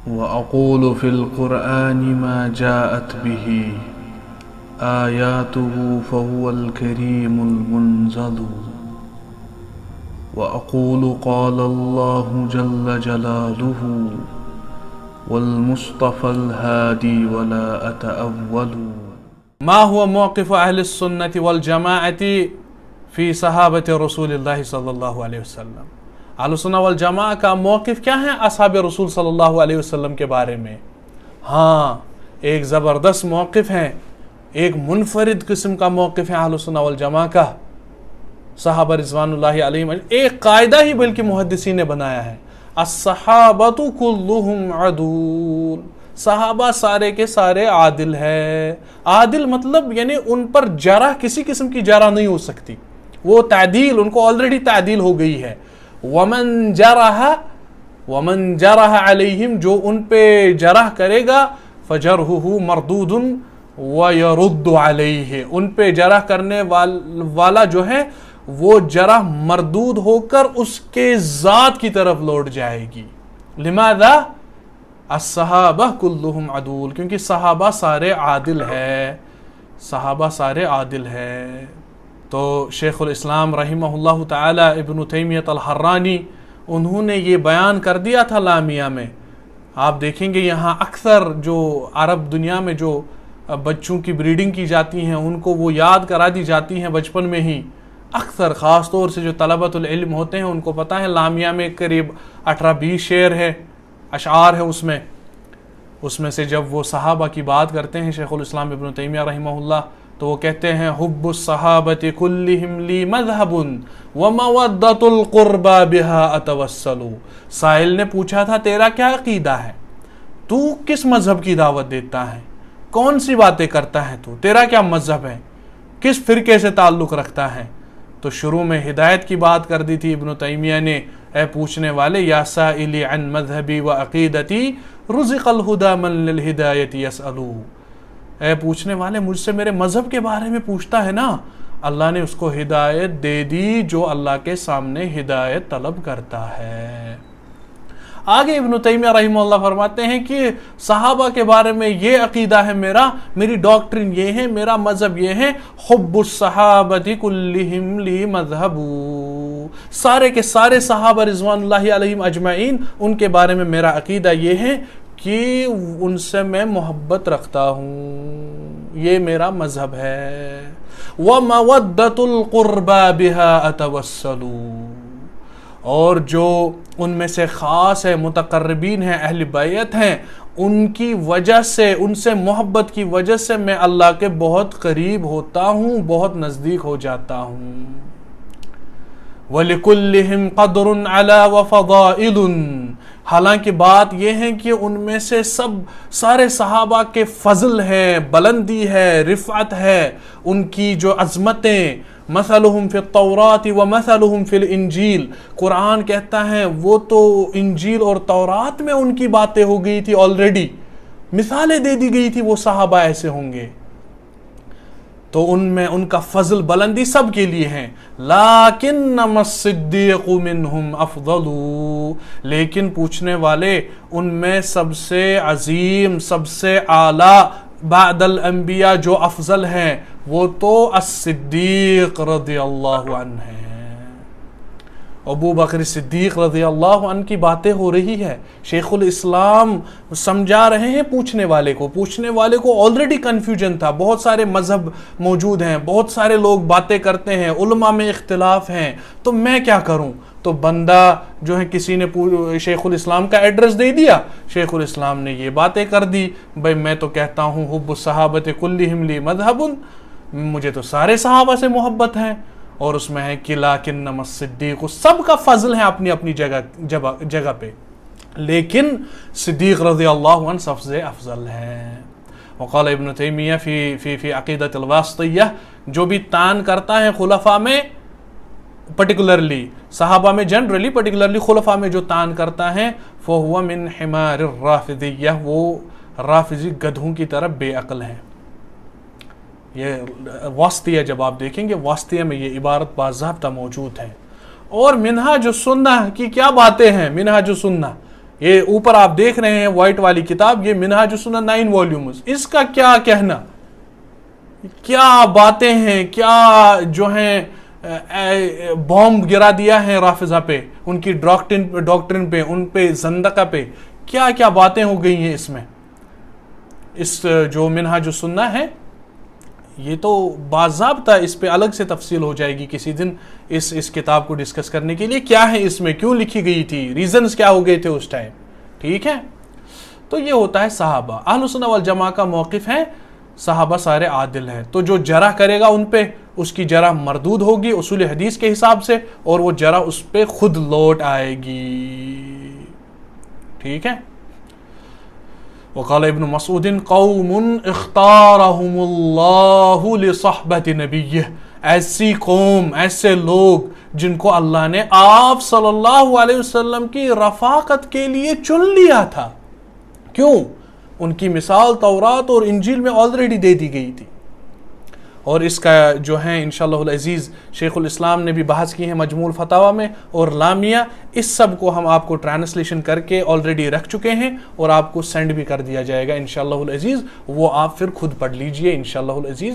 وأقول في القرآن ما جاءت به آياته فهو الكريم المنزل وأقول قال الله جل جلاله والمصطفى الهادي ولا أتأول. ما هو موقف أهل السنة والجماعة في صحابة رسول الله صلی اللہ علیہ وسلم؟ اہل السنہ والجماعہ کا موقف کیا ہے اصحاب رسول صلی اللہ علیہ وسلم کے بارے میں؟ ہاں، ایک زبردست موقف ہے، ایک منفرد قسم کا موقف ہے اہل السنہ والجماعہ کا، صحابہ رضوان اللہ علیہم۔ ایک قاعدہ ہی بلکہ محدثین نے بنایا ہے، الصحابۃ کلھم عدول، صحابہ سارے کے سارے عادل ہے۔ عادل مطلب یعنی ان پر جرح، کسی قسم کی جرح نہیں ہو سکتی، وہ تعدیل، ان کو آلریڈی تعدیل ہو گئی ہے۔ ومن جرح علیہم، جو ان پہ جرح کرے گا، فجرحہ مردود ویرد علیہ، ان پہ جرح کرنے والا جو ہے وہ جرح مردود ہو کر اس کے ذات کی طرف لوٹ جائے گی۔ لماذا؟ الصحابہ کلہم عدول، کیونکہ صحابہ سارے عادل ہے، صحابہ سارے عادل ہے۔ تو شیخ الاسلام رحمہ اللہ تعالی ابن تیمیہ الحرانی، انہوں نے یہ بیان کر دیا تھا لامیہ میں۔ آپ دیکھیں گے یہاں اکثر جو عرب دنیا میں جو بچوں کی بریڈنگ کی جاتی ہیں، ان کو وہ یاد کرا دی جاتی ہیں بچپن میں ہی، اکثر خاص طور سے جو طلبۃ العلم ہوتے ہیں ان کو پتہ ہے لامیہ میں قریب 18-20 شعر ہے، اشعار ہے اس میں سے جب وہ صحابہ کی بات کرتے ہیں شیخ الاسلام ابن تیمیہ رحمہ اللہ، تو وہ کہتے ہیں حب الصحابۃ کلہم لی مذہب ومودۃ القربى بها اتوسل۔ سائل نے پوچھا تھا تیرا کیا عقیدہ ہے، تو کس مذہب کی دعوت دیتا ہے، کون سی باتیں کرتا ہے، تو تیرا کیا مذہب ہے، کس فرقے سے تعلق رکھتا ہے؟ تو شروع میں ہدایت کی بات کر دی تھی ابن تیمیہ نے، اے پوچھنے والے، یا سائلی عن مذہبی و عقیدتی رزق الہدی من للہدایت یسأل، اے پوچھنے والے مجھ سے میرے مذہب کے بارے میں پوچھتا ہے نا، اللہ نے اس کو ہدایت دے دی جو اللہ کے سامنے ہدایت طلب کرتا ہے۔ آگے ابن تیمیہ رحمہ اللہ فرماتے ہیں کہ صحابہ کے بارے میں یہ عقیدہ ہے میرا، میری ڈاکٹرن یہ ہے، میرا مذہب یہ ہے، حب الصحابۃ کلہم لی مذہب، سارے کے سارے صحابہ رضوان اللہ علیہم اجمعین، ان کے بارے میں میرا عقیدہ یہ ہے کہ ان سے میں محبت رکھتا ہوں، یہ میرا مذہب ہے۔ وَمَوَدَّةُ الْقُرْبَى بِهَا أَتَوَسَّلُ، اور جو ان میں سے خاص ہے، متقربین ہیں، اہل بیعت ہیں، ان کی وجہ سے، ان سے محبت کی وجہ سے میں اللہ کے بہت قریب ہوتا ہوں، بہت نزدیک ہو جاتا ہوں۔ وَلِكُلِّهِمْ قَدْرٌ عَلَى وَفَضَائِلٌ، حالانکہ بات یہ ہے کہ ان میں سے سارے صحابہ کے فضل ہے، بلندی ہے، رفعت ہے، ان کی جو عظمتیں، مثلہم فی التوراۃ ومثلہم فی الانجیل، قرآن کہتا ہے وہ تو انجیل اور تورات میں ان کی باتیں ہو گئی تھی، آلریڈی مثالیں دے دی گئی تھی وہ صحابہ ایسے ہوں گے، تو ان میں ان کا فضل بلندی سب کے لیے ہیں۔ لیکنما الصدیق منہم افضل، لیکن پوچھنے والے ان میں سب سے عظیم، سب سے اعلیٰ بعد الانبیاء جو افضل ہیں وہ تو الصدیق رضی اللہ عنہ ہیں۔ ابو بکر صدیق رضی اللہ عنہ کی باتیں ہو رہی ہے، شیخ الاسلام سمجھا رہے ہیں پوچھنے والے کو آلریڈی کنفیوژن تھا، بہت سارے مذہب موجود ہیں، بہت سارے لوگ باتیں کرتے ہیں، علماء میں اختلاف ہیں، تو میں کیا کروں؟ تو بندہ جو ہے کسی نے شیخ الاسلام کا ایڈریس دے دیا، شیخ الاسلام نے یہ باتیں کر دی، بھائی میں تو کہتا ہوں حب الصحابۃ کلہم لی مذہب، مجھے تو سارے صحابہ سے محبت ہے، اور اس میں ہے کہ لیکنما الصدیق، سب کا فضل ہے اپنی اپنی جگہ پہ، لیکن صدیق رضی اللہ عنہ سب سے افضل ہے۔ وقال ابن تیمیہ فی عقیدۃ الواسطیہ، جو بھی تان کرتا ہے خلفاء میں، پرٹیکولرلی صحابہ میں جنرلی، پرٹیکولرلی خلفاء میں جو تان کرتا ہے، فَهُوَ مِنْ حِمَارِ الرَّافِضِيَّةِ، وہ رافضی گدھوں کی طرف بے عقل ہیں۔ یہ واسطیہ جب آپ دیکھیں گے، واسطیہ میں یہ عبارت باضابطہ موجود ہے۔ اور منہاج السنہ کی کیا باتیں ہیں؟ منہاج السنہ یہ اوپر آپ دیکھ رہے ہیں وائٹ والی کتاب، یہ منہاج السنہ 9 والیومز، اس کا کیا کہنا، کیا باتیں ہیں، کیا جو ہیں بومب گرا دیا ہے رافضہ پہ، ان کی ڈاکٹرن پہ، ان پہ زندقہ پہ، کیا کیا باتیں ہو گئی ہیں اس میں، اس جو منہاج السنہ ہے۔ یہ تو باضابطہ اس پہ الگ سے تفصیل ہو جائے گی کسی دن اس کتاب کو ڈسکس کرنے کے لیے، کیا ہے اس میں، کیوں لکھی گئی تھی، ریزنز کیا ہو گئے تھے اس ٹائم، ٹھیک ہے۔ تو یہ ہوتا ہے صحابہ۔ اہل سنہ والجماعہ کا موقف ہے صحابہ سارے عادل ہیں، تو جو جرح کرے گا ان پہ، اس کی جرح مردود ہوگی اصول حدیث کے حساب سے، اور وہ جرح اس پہ خود لوٹ آئے گی، ٹھیک ہے۔ وقال ابن مسعود قوم اختارهم اللہ لصحبت نبیہ، ایسی قوم، ایسے لوگ جن کو اللہ نے آپ صلی اللہ علیہ وسلم کی رفاقت کے لیے چن لیا تھا۔ کیوں؟ ان کی مثال تورات اور انجیل میں آلریڈی دے دی گئی تھی، اور اس کا جو ہے انشاءاللہ العزیز شیخ الاسلام نے بھی بحث کی ہے مجموع الفتاوی میں اور لامیا، اس سب کو ہم آپ کو ٹرانسلیشن کر کے آلریڈی رکھ چکے ہیں، اور آپ کو سینڈ بھی کر دیا جائے گا انشاءاللہ العزیز، وہ آپ پھر خود پڑھ لیجئے انشاءاللہ العزیز۔